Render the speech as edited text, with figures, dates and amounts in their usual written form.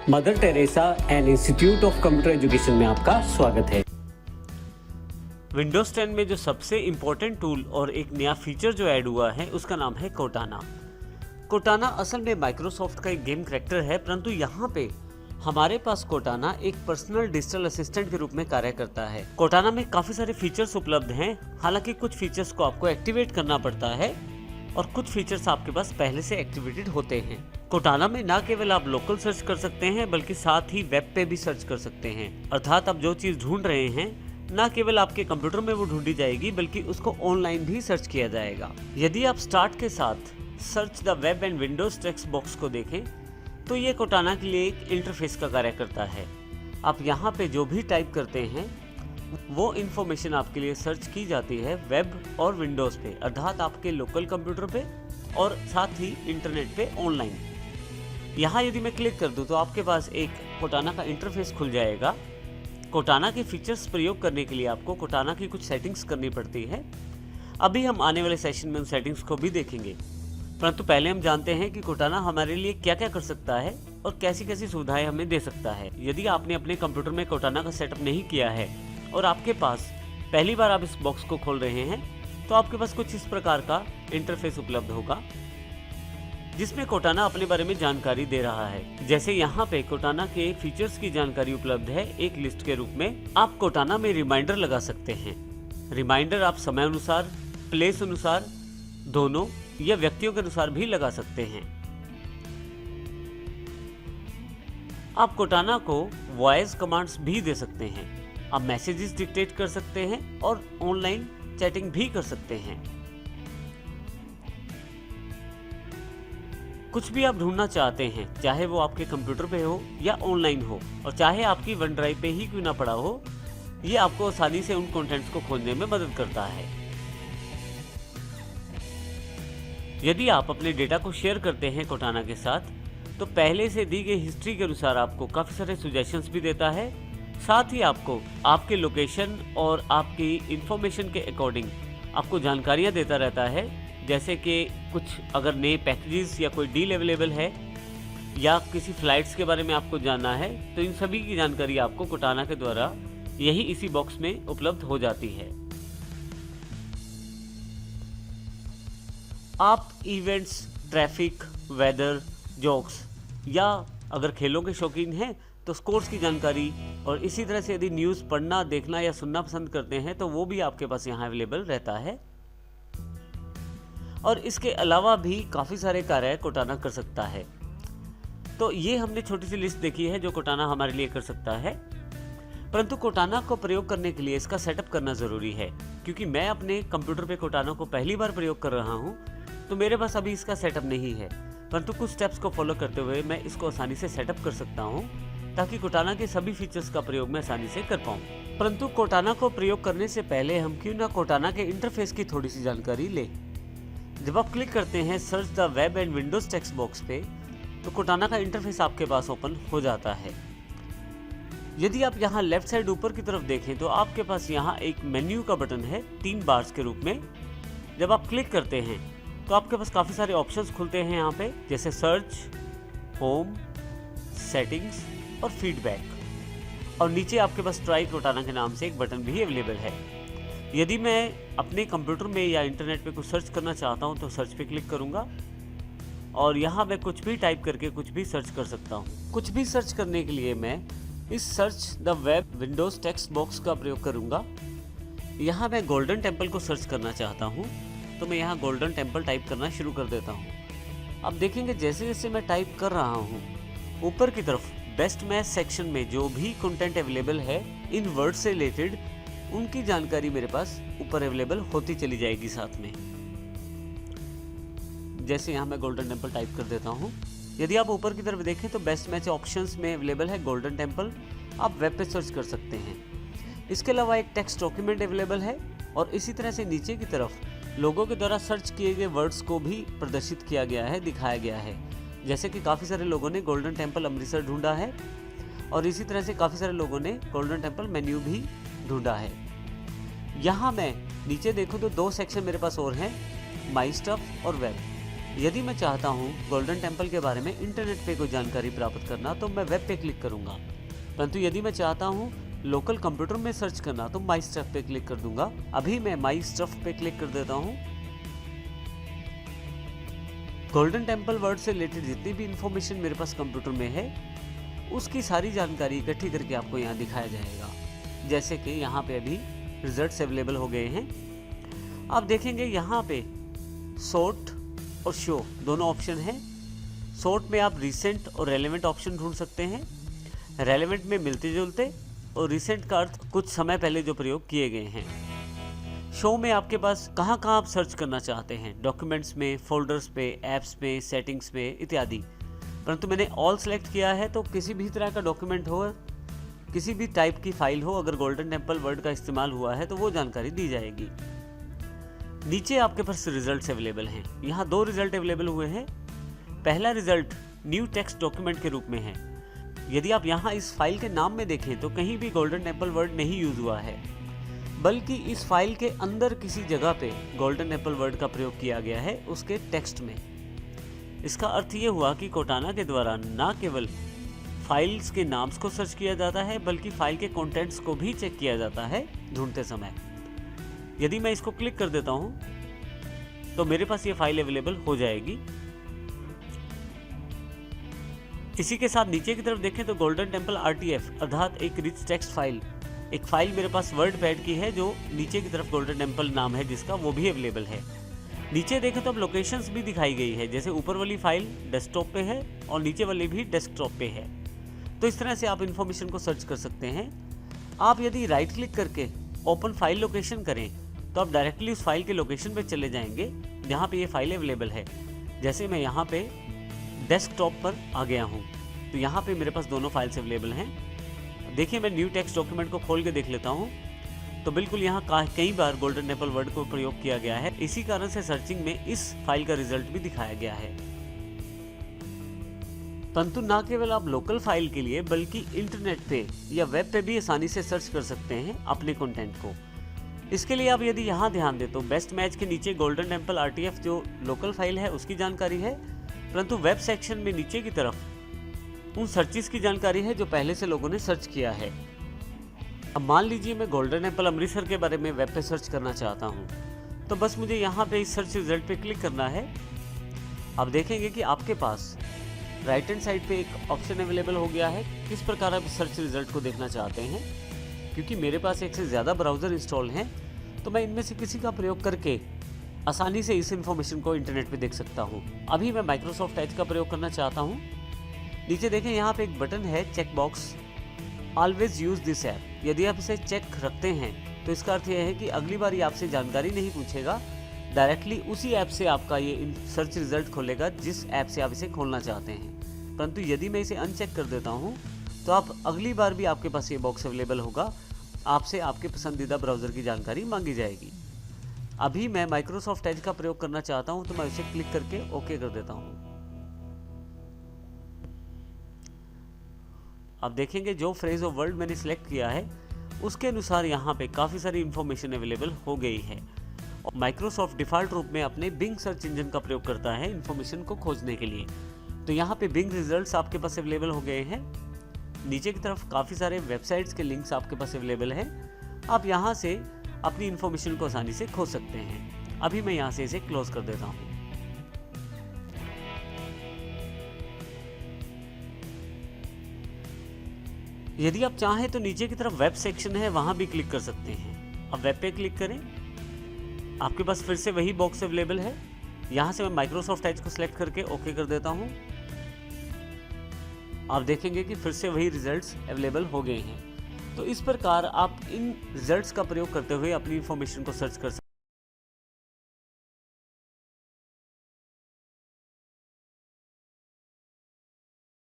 Mother Teresa and institute of computer education में आपका स्वागत है। विंडोज 10 में जो सबसे इम्पोर्टेंट टूल और एक नया फीचर जो ऐड हुआ है उसका नाम है कोर्टाना। कोर्टाना असल में माइक्रोसॉफ्ट का एक गेम करैक्टर है, परंतु यहाँ पे हमारे पास कोर्टाना एक पर्सनल डिजिटल असिस्टेंट के रूप में कार्य करता है। कोर्टाना में काफ़ी सारे फीचर्स उपलब्ध हैं, हालांकि कुछ फीचर्स को आपको एक्टिवेट करना पड़ता है और कुछ फीचर्स आपके पास पहले से एक्टिवेटेड होते हैं। कोर्टाना में ना केवल आप लोकल सर्च कर सकते हैं बल्कि साथ ही वेब पे भी सर्च कर सकते हैं, अर्थात आप जो चीज़ ढूंढ रहे हैं ना केवल आपके कंप्यूटर में वो ढूंढी जाएगी बल्कि उसको ऑनलाइन भी सर्च किया जाएगा। यदि आप स्टार्ट के साथ search the web and Windows text box को देखें तो ये कोर्टाना के लिए एक इंटरफेस का कार्य करता है। आप यहाँ पे जो भी टाइप करते हैं वो इन्फॉर्मेशन आपके लिए सर्च की जाती है वेब और विंडोज़ पे, अर्थात आपके लोकल कंप्यूटर पे और साथ ही इंटरनेट पे ऑनलाइन। यहाँ यदि मैं क्लिक कर दूँ तो आपके पास एक कोर्टाना का इंटरफेस खुल जाएगा। कोर्टाना के फीचर्स प्रयोग करने के लिए आपको कोर्टाना की कुछ सेटिंग्स करनी पड़ती है। अभी हम आने वाले सेशन में उन सेटिंग्स को भी देखेंगे, परंतु पहले हम जानते हैं कि कोर्टाना हमारे लिए क्या क्या कर सकता है और कैसी कैसी सुविधाएं हमें दे सकता है। यदि आपने अपने कंप्यूटर में कोर्टाना का सेटअप नहीं किया है और आपके पास पहली बार आप इस बॉक्स को खोल रहे हैं तो आपके पास कुछ इस प्रकार का इंटरफेस उपलब्ध होगा जिसमें कोर्टाना अपने बारे में जानकारी दे रहा है। जैसे यहाँ पे कोर्टाना के फीचर्स की जानकारी उपलब्ध है एक लिस्ट के रूप में। आप कोर्टाना में रिमाइंडर लगा सकते हैं। रिमाइंडर आप समय अनुसार, प्लेस अनुसार दोनों या व्यक्तियों के अनुसार भी लगा सकते हैं। आप कोर्टाना को वॉइस कमांड्स भी दे सकते हैं। आप मैसेजेस डिक्टेट कर सकते हैं और ऑनलाइन चैटिंग भी कर सकते हैं। कुछ भी आप ढूंढना चाहते हैं, चाहे वो आपके कंप्यूटर पे हो या ऑनलाइन हो और चाहे आपकी वन ड्राइव पे ही क्यों ना पड़ा हो, ये आपको आसानी से उन कंटेंट्स को खोजने में मदद करता है। यदि आप अपने डेटा को शेयर करते हैं कोर्टाना के साथ तो पहले से दी गई हिस्ट्री के अनुसार आपको काफ़ी सारे सुजेशंस भी देता है। साथ ही आपको आपके लोकेशन और आपकी इंफॉर्मेशन के अकॉर्डिंग आपको जानकारियां देता रहता है, जैसे कि कुछ अगर नए पैकेजेस या कोई डील अवेलेबल है या किसी फ्लाइट्स के बारे में आपको जानना है तो इन सभी की जानकारी आपको कोर्टाना के द्वारा यही इसी बॉक्स में उपलब्ध हो जाती है। आप इवेंट्स, ट्रैफिक, वेदर, जोक्स या अगर खेलों के शौकीन हैं तो स्कोर्स की जानकारी और इसी तरह से यदि न्यूज़ पढ़ना, देखना या सुनना पसंद करते हैं तो वो भी आपके पास यहाँ अवेलेबल रहता है। और इसके अलावा भी काफ़ी सारे कार्य कोर्टाना कर सकता है। तो ये हमने छोटी सी लिस्ट देखी है जो कोर्टाना हमारे लिए कर सकता है, परंतु कोर्टाना को प्रयोग करने के लिए इसका सेटअप करना ज़रूरी है। क्योंकि मैं अपने कंप्यूटर पे कोर्टाना को पहली बार प्रयोग कर रहा हूँ तो मेरे पास अभी इसका सेटअप नहीं है, परंतु कुछ स्टेप्स को फॉलो करते हुए मैं इसको आसानी से सेटअप कर सकता हूँ ताकि कोर्टाना के सभी फीचर्स का प्रयोग मैं आसानी से कर पाऊँ। परंतु कोर्टाना को प्रयोग करने से पहले हम क्यों ना कोर्टाना के इंटरफेस की थोड़ी सी जानकारी लें। जब आप क्लिक करते हैं search the web and Windows text box पे तो कोर्टाना का इंटरफेस आपके पास ओपन हो जाता है। यदि आप यहाँ लेफ्ट साइड ऊपर की तरफ देखें तो आपके पास यहाँ एक मेन्यू का बटन है 3 बार्स के रूप में। जब आप क्लिक करते हैं तो आपके पास काफ़ी सारे ऑप्शंस खुलते हैं यहाँ पे, जैसे सर्च, होम, सेटिंग्स और फीडबैक। और नीचे आपके पास ट्राई कोर्टाना के नाम से एक बटन भी अवेलेबल है। यदि मैं अपने कंप्यूटर में या इंटरनेट पे कुछ सर्च करना चाहता हूँ तो सर्च पे क्लिक करूँगा और यहाँ मैं कुछ भी टाइप करके कुछ भी सर्च कर सकता हूँ। कुछ भी सर्च करने के लिए मैं इस search the web Windows text box का प्रयोग करूँगा। यहाँ मैं गोल्डन टेम्पल को सर्च करना चाहता हूँ तो मैं यहाँ गोल्डन टेम्पल टाइप करना शुरू कर देता हूँ। अब देखेंगे जैसे जैसे मैं टाइप कर रहा हूँ ऊपर की तरफ बेस्ट मैच सेक्शन में जो भी कंटेंट अवेलेबल है इन वर्ड से रिलेटेड उनकी जानकारी मेरे पास ऊपर अवेलेबल होती चली जाएगी साथ में। जैसे यहाँ मैं गोल्डन टेम्पल टाइप कर देता हूँ। यदि आप ऊपर की तरफ देखें तो बेस्ट मैच ऑप्शंस में अवेलेबल है गोल्डन टेम्पल, आप वेब पे सर्च कर सकते हैं। इसके अलावा एक टेक्स्ट डॉक्यूमेंट अवेलेबल है और इसी तरह से नीचे की तरफ लोगों के द्वारा सर्च किए गए वर्ड्स को भी प्रदर्शित किया गया है, दिखाया गया है। जैसे कि काफ़ी सारे लोगों ने गोल्डन टेम्पल अमृतसर ढूंढा है और इसी तरह से काफ़ी सारे लोगों ने गोल्डन टेम्पल मेन्यू भी ढूंढा है। यहाँ मैं नीचे देखूँ तो 2 सेक्शन मेरे पास और हैं, माई स्टफ और वेब। यदि मैं चाहता हूँ गोल्डन टेम्पल के बारे में इंटरनेट पे कोई जानकारी प्राप्त करना तो मैं वेब पे क्लिक करूँगा, परंतु यदि मैं चाहता हूँ लोकल कंप्यूटर में सर्च करना तो माई स्टफ पे क्लिक कर दूंगा। अभी मैं माई स्टफ पे क्लिक कर देता हूँ। गोल्डन टेम्पल वर्ड से रिलेटेड जितनी भी इंफॉर्मेशन मेरे पास कंप्यूटर में है उसकी सारी जानकारी इकट्ठी करके आपको यहाँ दिखाया जाएगा। जैसे कि यहाँ पे अभी रिजल्ट्स अवेलेबल हो गए हैं। आप देखेंगे यहाँ पे सॉर्ट और शो दोनों ऑप्शन हैं। सॉर्ट में आप रिसेंट और रेलेवेंट ऑप्शन ढूंढ सकते हैं। रेलेवेंट में मिलते जुलते और रिसेंट का अर्थ कुछ समय पहले जो प्रयोग किए गए हैं। शो में आपके पास कहाँ आप सर्च करना चाहते हैं, डॉक्यूमेंट्स में, फोल्डर्स पे, ऐप्स में, सेटिंग्स में इत्यादि। परंतु मैंने ऑल सेलेक्ट किया है तो किसी भी तरह का डॉक्यूमेंट हो, किसी भी टाइप की फाइल हो, अगर गोल्डन टेम्पल वर्ड का इस्तेमाल हुआ है तो वो जानकारी दी जाएगी। नीचे आपके पास रिजल्ट्स अवेलेबल हैं। यहाँ 2 रिजल्ट अवेलेबल हुए हैं। पहला रिजल्ट न्यू टेक्स्ट डॉक्यूमेंट के रूप में है। यदि आप यहाँ इस फाइल के नाम में देखें तो कहीं भी गोल्डन टेम्पल वर्ड नहीं यूज हुआ है, बल्कि इस फाइल के अंदर किसी जगह पे गोल्डन टेम्पल वर्ड का प्रयोग किया गया है उसके टेक्स्ट में। इसका अर्थ ये हुआ कि कोर्टाना के द्वारा न केवल फाइल्स के नाम्स को सर्च किया जाता है बल्कि फाइल के कंटेंट्स को भी चेक किया जाता है ढूंढते समय। यदि मैं इसको क्लिक कर देता हूं तो मेरे पास ये फाइल अवेलेबल हो जाएगी। इसी के साथ नीचे की तरफ देखें तो गोल्डन टेम्पल RTF अर्थात एक रिच टेक्स्ट फाइल, एक फाइल मेरे पास वर्ड पैड की है जो नीचे की तरफ गोल्डन टेम्पल नाम है जिसका, वो भी अवेलेबल है। नीचे देखें तो अब लोकेशंस भी दिखाई गई है, जैसे ऊपर वाली फाइल डेस्कटॉप पे है और नीचे वाली भी डेस्कटॉप पे है। तो इस तरह से आप इन्फॉर्मेशन को सर्च कर सकते हैं। आप यदि राइट क्लिक करके ओपन फाइल लोकेशन करें तो आप डायरेक्टली उस फाइल के लोकेशन पे चले जाएंगे जहाँ पे ये फाइल अवेलेबल है। जैसे मैं यहाँ पे डेस्कटॉप पर आ गया हूँ तो यहाँ पे मेरे पास दोनों फाइल्स अवेलेबल हैं। देखिए मैं न्यू टेक्स्ट डॉक्यूमेंट को खोल के देख लेता हूँ तो बिल्कुल यहाँ कई बार गोल्डन टेम्पल वर्ड को प्रयोग किया गया है। इसी कारण से सर्चिंग में इस फाइल का रिजल्ट भी दिखाया गया है। परंतु न केवल आप लोकल फाइल के लिए बल्कि इंटरनेट पे या वेब पे भी आसानी से सर्च कर सकते हैं अपने कंटेंट को। इसके लिए आप यदि यहाँ ध्यान दें तो बेस्ट मैच के नीचे गोल्डन टेम्पल RTF जो लोकल फाइल है उसकी जानकारी है, परंतु वेब सेक्शन में नीचे की तरफ उन सर्चेस की जानकारी है जो पहले से लोगों ने सर्च किया है। अब मान लीजिए मैं गोल्डन टेम्पल अमृतसर के बारे में वेब पे सर्च करना चाहता हूँ तो बस मुझे यहाँ पे इस सर्च रिजल्ट पे क्लिक करना है। आप देखेंगे कि आपके पास राइट हैंड साइड पे एक ऑप्शन अवेलेबल हो गया है किस प्रकार आप सर्च रिजल्ट को देखना चाहते हैं। क्योंकि मेरे पास एक से ज़्यादा ब्राउज़र इंस्टॉल हैं तो मैं इनमें से किसी का प्रयोग करके आसानी से इस इंफॉर्मेशन को इंटरनेट पे देख सकता हूँ। अभी मैं माइक्रोसॉफ्ट एज का प्रयोग करना चाहता हूँ। नीचे देखें यहाँ पे एक बटन है check box, always use this app. यदि आप इसे चेक रखते हैं तो इसका अर्थ यह है कि अगली बार ये आपसे जानकारी नहीं पूछेगा, डायरेक्टली उसी ऐप से आपका ये सर्च रिजल्ट खोलेगा जिस ऐप से आप इसे खोलना चाहते हैं। परंतु यदि मैं इसे अनचेक कर देता हूँ तो आप अगली बार भी आपके पास ये बॉक्स अवेलेबल होगा, आपसे आपके पसंदीदा ब्राउज़र की जानकारी मांगी जाएगी। अभी मैं माइक्रोसॉफ्ट एज का प्रयोग करना चाहता हूँ तो मैं इसे क्लिक करके ओके कर देता हूँ। आप देखेंगे जो फ्रेज ऑफ वर्ड मैंने सिलेक्ट किया है उसके अनुसार यहाँ पे काफ़ी सारी इंफॉर्मेशन अवेलेबल हो गई है। माइक्रोसॉफ्ट डिफ़ॉल्ट रूप में अपने बिंग सर्च इंजन का प्रयोग करता है इंफॉर्मेशन को खोजने के लिए। तो यहाँ पे बिंग रिजल्ट्स आपके पास अवेलेबल हो गए हैं। नीचे की तरफ काफ़ी सारे वेबसाइट्स के लिंक्स आपके पास अवेलेबल हैं। आप यहाँ से अपनी इंफॉर्मेशन को आसानी से खोज सकते हैं। अभी मैं यहाँ से इसे क्लोज कर देता हूँ। यदि आप चाहें तो नीचे की तरफ वेब सेक्शन है, वहाँ भी क्लिक कर सकते हैं। अब वेब पे क्लिक करें, आपके पास फिर से वही बॉक्स अवेलेबल है। यहाँ से मैं माइक्रोसॉफ्ट एज को सिलेक्ट करके ओके कर देता हूँ। आप देखेंगे कि फिर से वही रिजल्ट्स अवेलेबल हो गए हैं। तो इस प्रकार आप इन रिजल्ट्स का प्रयोग करते हुए अपनी इंफॉर्मेशन को सर्च कर सकते हैं।